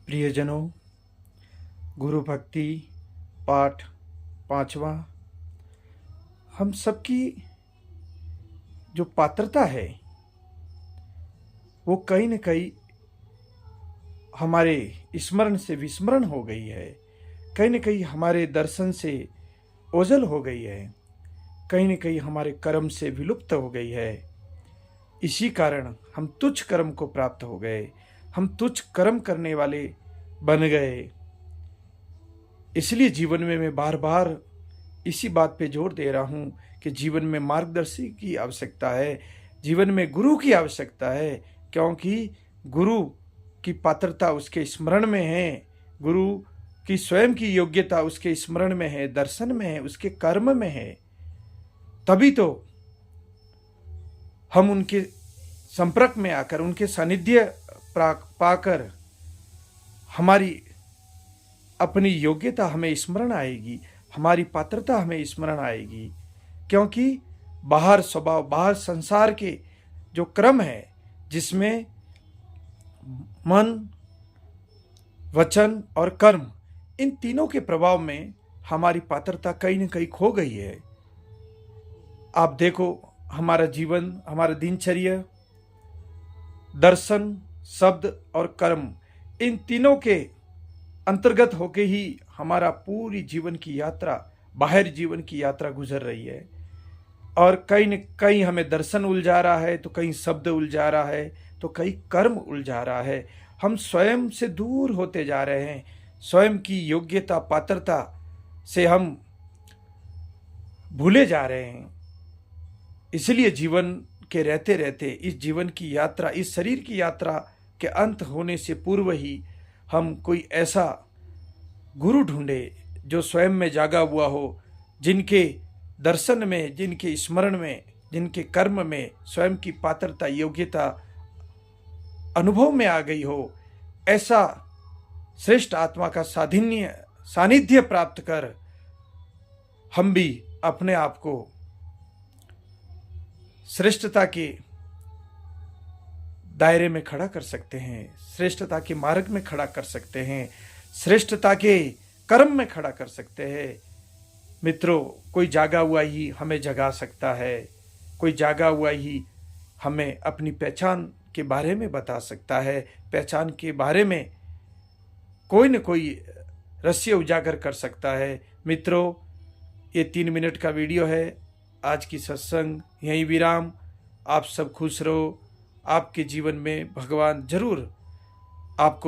प्रियजनों, गुरु भक्ति पाठ 5वां। हम सबकी जो पात्रता है वो कहीं न कहीं हमारे स्मरण से विस्मरण हो गई है, कहीं न कहीं हमारे दर्शन से ओझल हो गई है, कहीं न कहीं हमारे कर्म से विलुप्त हो गई है। इसी कारण हम तुच्छ कर्म को प्राप्त हो गए, हम तुच्छ कर्म करने वाले बन गए। इसलिए जीवन में मैं बार बार इसी बात पे जोर दे रहा हूँ कि जीवन में मार्गदर्शी की आवश्यकता है, जीवन में गुरु की आवश्यकता है, क्योंकि गुरु की पात्रता उसके स्मरण में है, गुरु की स्वयं की योग्यता उसके स्मरण में है, दर्शन में है, उसके कर्म में है। तभी तो हम उनके संपर्क में आकर, उनके सानिध्य पाकर हमारी अपनी योग्यता हमें स्मरण आएगी, हमारी पात्रता हमें स्मरण आएगी। क्योंकि बाहर स्वभाव, बाहर संसार के जो क्रम है, जिसमें मन, वचन और कर्म, इन तीनों के प्रभाव में हमारी पात्रता कहीं न कहीं खो गई है। आप देखो, हमारा जीवन, हमारा दिनचर्या, दर्शन, शब्द और कर्म, इन तीनों के अंतर्गत होके ही हमारा पूरी जीवन की यात्रा, बाहर जीवन की यात्रा गुजर रही है। और कहीं न कहीं हमें दर्शन उलझा रहा है, तो कहीं शब्द उलझा रहा है, तो कहीं कर्म उलझा रहा है। हम स्वयं से दूर होते जा रहे हैं, स्वयं की योग्यता, पात्रता से हम भूले जा रहे हैं। इसलिए जीवन के रहते रहते, इस जीवन की यात्रा, इस शरीर की यात्रा के अंत होने से पूर्व ही हम कोई ऐसा गुरु ढूंढे जो स्वयं में जागा हुआ हो, जिनके दर्शन में, जिनके स्मरण में, जिनके कर्म में स्वयं की पात्रता, योग्यता अनुभव में आ गई हो। ऐसा श्रेष्ठ आत्मा का सानिध्य प्राप्त कर हम भी अपने आप को श्रेष्ठता के दायरे में खड़ा कर सकते हैं, श्रेष्ठता के मार्ग में खड़ा कर सकते हैं, श्रेष्ठता के कर्म में खड़ा कर सकते हैं। मित्रों, कोई जागा हुआ ही हमें जगा सकता है, कोई जागा हुआ ही हमें अपनी पहचान के बारे में बता सकता है, पहचान के बारे में कोई न कोई रहस्य उजागर कर सकता है। मित्रों, ये 3 मिनट का वीडियो है। आज की सत्संग यहीं विराम। आप सब खुश रहो। आपके जीवन में भगवान जरूर आपको